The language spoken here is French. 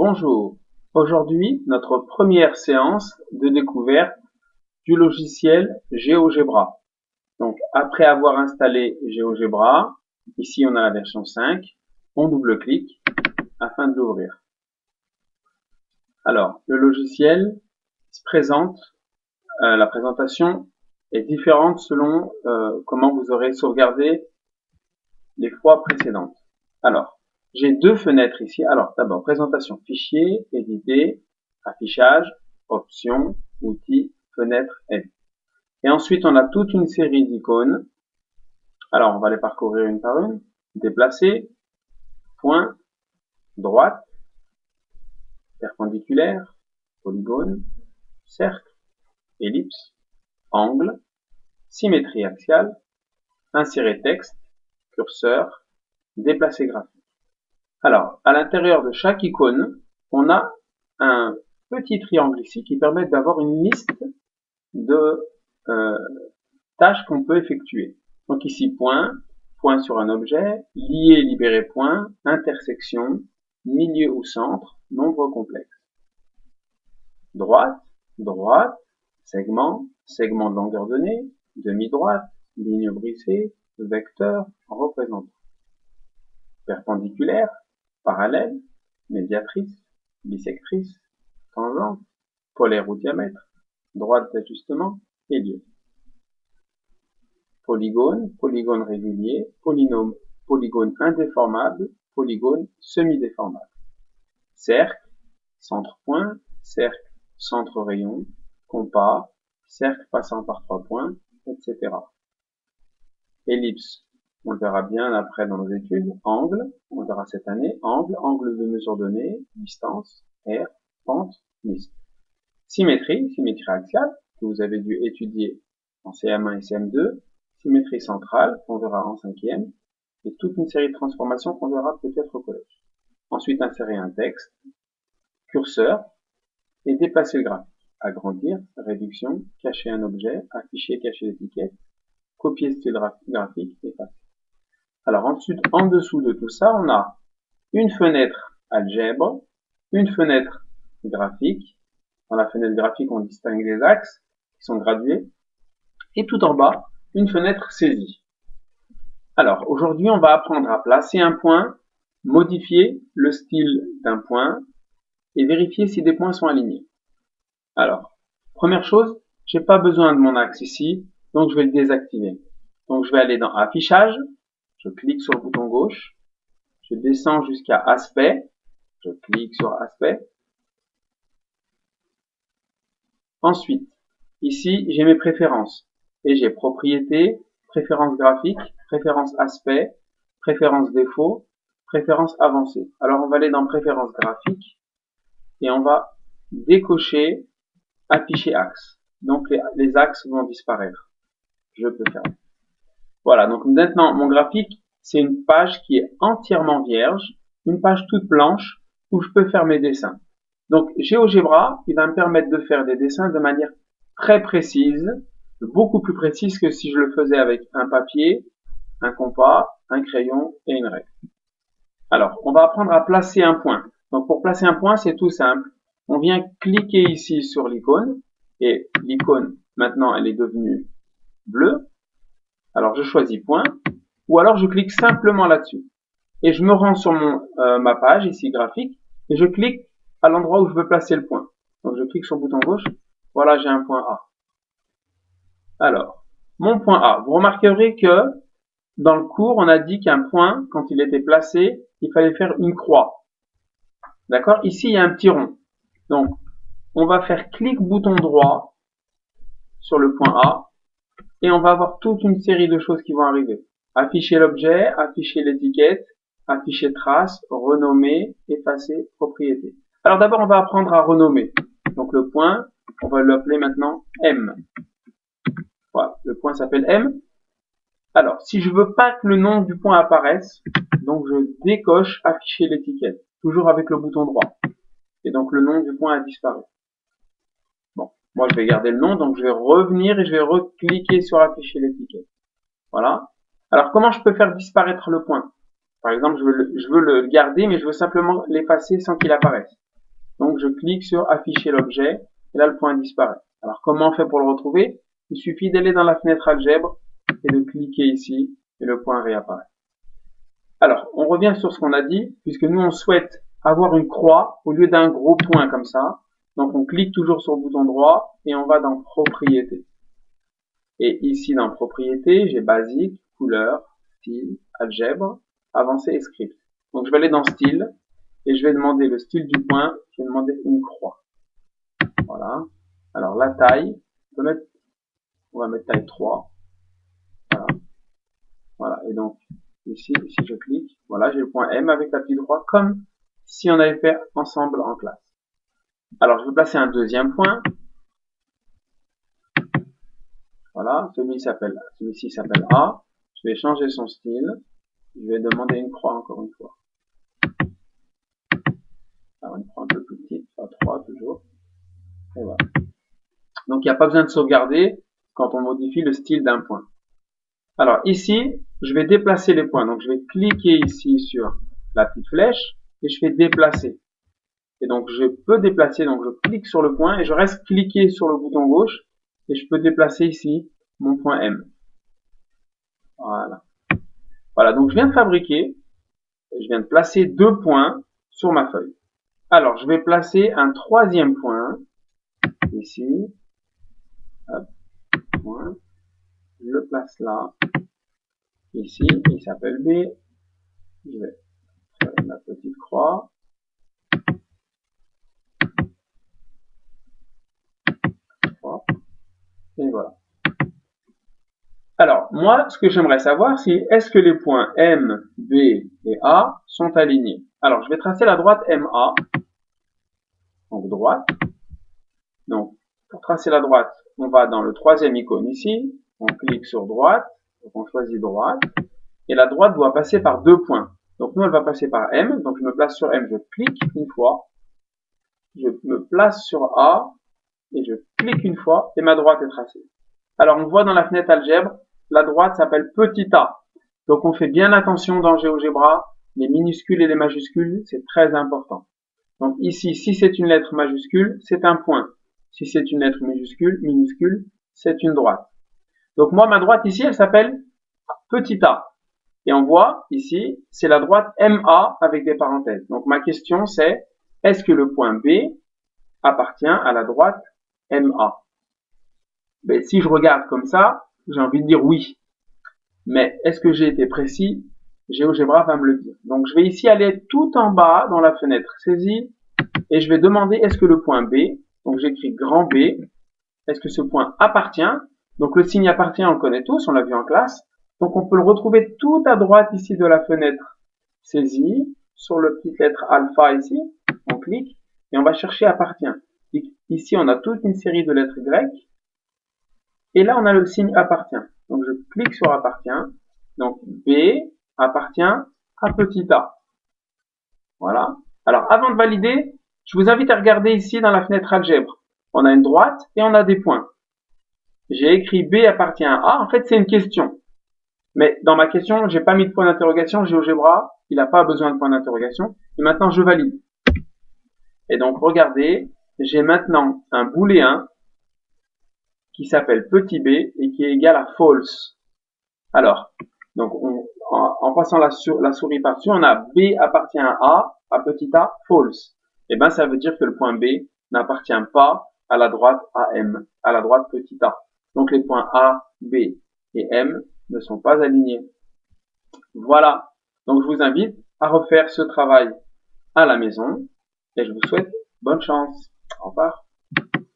Bonjour, aujourd'hui notre première séance de découverte du logiciel GeoGebra. Donc après avoir installé GeoGebra, ici on a la version 5, on double-clique afin de l'ouvrir. Alors le logiciel se présente, la présentation est différente selon comment vous aurez sauvegardé les fois précédentes. Alors, j'ai deux fenêtres ici. Alors, d'abord, présentation, fichier, éditer, affichage, options, outils, fenêtre, edit. Et ensuite, on a toute une série d'icônes. Alors, on va les parcourir une par une. Déplacer, point, droite, perpendiculaire, polygone, cercle, ellipse, angle, symétrie axiale, insérer texte, curseur, déplacer graphique. Alors, à l'intérieur de chaque icône, on a un petit triangle ici qui permet d'avoir une liste de tâches qu'on peut effectuer. Donc ici, point, point sur un objet, lier, libérer point, intersection, milieu ou centre, nombre complexe. Droite, droite, segment, segment de longueur donnée, demi-droite, ligne brisée, vecteur, représentant. Perpendiculaire, parallèle, médiatrice, bisectrice, tangente, polaire ou diamètre, droite d'ajustement et lieu. Polygone, polygone régulier, polygone indéformable, polygone semi-déformable. Cercle, centre-point, cercle, centre-rayon, compas, cercle passant par 3 points, etc. Ellipse, on le verra bien après dans nos études. Angle, on le verra cette année. Angle, angle de mesure donnée, distance, R, pente, liste. Symétrie, symétrie axiale, que vous avez dû étudier en CM1 et CM2. Symétrie centrale, qu'on verra en 5e. Et toute une série de transformations qu'on verra peut-être au collège. Ensuite, insérer un texte, curseur, et déplacer le graphique. Agrandir, réduction, cacher un objet, afficher, cacher l'étiquette, copier style graphique, effacer. Alors ensuite, en dessous de tout ça, on a une fenêtre algèbre, une fenêtre graphique. Dans la fenêtre graphique, on distingue les axes qui sont gradués. Et tout en bas, une fenêtre saisie. Alors aujourd'hui, on va apprendre à placer un point, modifier le style d'un point et vérifier si des points sont alignés. Alors, première chose, j'ai pas besoin de mon axe ici, donc je vais le désactiver. Donc je vais aller dans affichage, je clique sur le bouton gauche, je descends jusqu'à aspect, je clique sur aspect. Ensuite, ici, j'ai mes préférences. Et j'ai propriétés, préférences graphiques, préférences aspect, préférences défaut, préférences avancées. Alors, on va aller dans préférences graphiques et on va décocher afficher axe. Donc, les axes vont disparaître. Je peux faire. Voilà, donc maintenant, mon graphique, c'est une page qui est entièrement vierge, une page toute blanche où je peux faire mes dessins. Donc, GeoGebra, il va me permettre de faire des dessins de manière très précise, beaucoup plus précise que si je le faisais avec un papier, un compas, un crayon et une règle. Alors, on va apprendre à placer un point. Donc, pour placer un point, c'est tout simple. On vient cliquer ici sur l'icône et l'icône, maintenant, elle est devenue bleue. Alors, je choisis point ou alors je clique simplement là-dessus et je me rends sur ma page ici graphique et je clique à l'endroit où je veux placer le point. Donc, je clique sur le bouton gauche. Voilà, j'ai un point A. Alors, mon point A. Vous remarquerez que dans le cours, on a dit qu'un point, quand il était placé, il fallait faire une croix. D'accord? Ici, il y a un petit rond. Donc, on va faire clic bouton droit sur le point A et on va avoir toute une série de choses qui vont arriver. Afficher l'objet, afficher l'étiquette, afficher trace, renommer, effacer, propriété. Alors d'abord, on va apprendre à renommer. Donc le point, on va l'appeler maintenant M. Voilà, le point s'appelle M. Alors, si je veux pas que le nom du point apparaisse, donc je décoche afficher l'étiquette, toujours avec le bouton droit. Et donc le nom du point a disparu. Bon, moi je vais garder le nom, donc je vais revenir et je vais recliquer sur afficher l'étiquette. Voilà. Alors comment je peux faire disparaître le point? Par exemple, je veux le garder, mais je veux simplement l'effacer sans qu'il apparaisse. Donc je clique sur afficher l'objet et là le point disparaît. Alors comment on fait pour le retrouver? Il suffit d'aller dans la fenêtre algèbre et de cliquer ici et le point réapparaît. Alors on revient sur ce qu'on a dit puisque nous on souhaite avoir une croix au lieu d'un gros point comme ça. Donc on clique toujours sur le bouton droit et on va dans propriétés. Et ici dans propriétés, j'ai basique, couleur, style, algèbre, avancé et script. Donc je vais aller dans style et je vais demander le style du point, je vais demander une croix. Voilà. Alors la taille, on va mettre taille 3. Voilà. Voilà. Et donc ici, si je clique, voilà, j'ai le point M avec la petite croix comme si on avait fait ensemble en classe. Alors je vais placer un deuxième point. Voilà, celui-ci s'appelle A. Je vais changer son style. Je vais demander une croix encore une fois. Alors une croix un peu plus petite, à 3 toujours. Et voilà. Donc il n'y a pas besoin de sauvegarder quand on modifie le style d'un point. Alors ici, je vais déplacer les points. Donc je vais cliquer ici sur la petite flèche et je fais déplacer. Et donc je peux déplacer, donc je clique sur le point et je reste cliqué sur le bouton gauche et je peux déplacer ici mon point M. Voilà. Voilà, donc je viens de fabriquer, je viens de placer 2 points sur ma feuille. Alors je vais placer un troisième point ici. Hop, point. Je le place là. Ici, il s'appelle B. Je vais faire ma petite croix. Et voilà. Alors, moi, ce que j'aimerais savoir, c'est est-ce que les points M, B et A sont alignés. Alors, je vais tracer la droite MA. Donc, droite. Donc, pour tracer la droite, on va dans le troisième icône ici. On clique sur droite. Donc, on choisit droite. Et la droite doit passer par 2 points. Donc, nous, elle va passer par M. Donc, je me place sur M. Je clique une fois. Je me place sur A. Et je clique une fois. Et ma droite est tracée. Alors, on voit dans la fenêtre algèbre, la droite s'appelle petit a. Donc, on fait bien attention dans GeoGebra. Les minuscules et les majuscules, c'est très important. Donc, ici, si c'est une lettre majuscule, c'est un point. Si c'est une lettre minuscule, c'est une droite. Donc, moi, ma droite ici, elle s'appelle petit a. Et on voit ici, c'est la droite MA avec des parenthèses. Donc, ma question, c'est, est-ce que le point B appartient à la droite MA? Ben, si je regarde comme ça, j'ai envie de dire oui. Mais est-ce que j'ai été précis? GeoGebra va me le dire. Donc je vais ici aller tout en bas dans la fenêtre saisie et je vais demander est-ce que le point B, donc j'écris grand B, est-ce que ce point appartient? Donc le signe appartient, on le connaît tous, on l'a vu en classe. Donc on peut le retrouver tout à droite ici de la fenêtre saisie, sur le petite lettre alpha ici, on clique et on va chercher appartient. Ici on a toute une série de lettres grecques. Et là, on a le signe appartient. Donc, je clique sur appartient. Donc, B appartient à petit a. Voilà. Alors, avant de valider, je vous invite à regarder ici dans la fenêtre algèbre. On a une droite et on a des points. J'ai écrit B appartient à A. En fait, c'est une question. Mais dans ma question, j'ai pas mis de point d'interrogation. GeoGebra, il n'a pas besoin de point d'interrogation. Et maintenant, je valide. Et donc, regardez, j'ai maintenant un booléen qui s'appelle petit b et qui est égal à false. Alors, donc en passant la souris par-dessus, on a B appartient à petit a, false. Et bien, ça veut dire que le point B n'appartient pas à la droite AM, à la droite petit a. Donc, les points A, B et M ne sont pas alignés. Voilà. Donc, je vous invite à refaire ce travail à la maison et je vous souhaite bonne chance. Au revoir.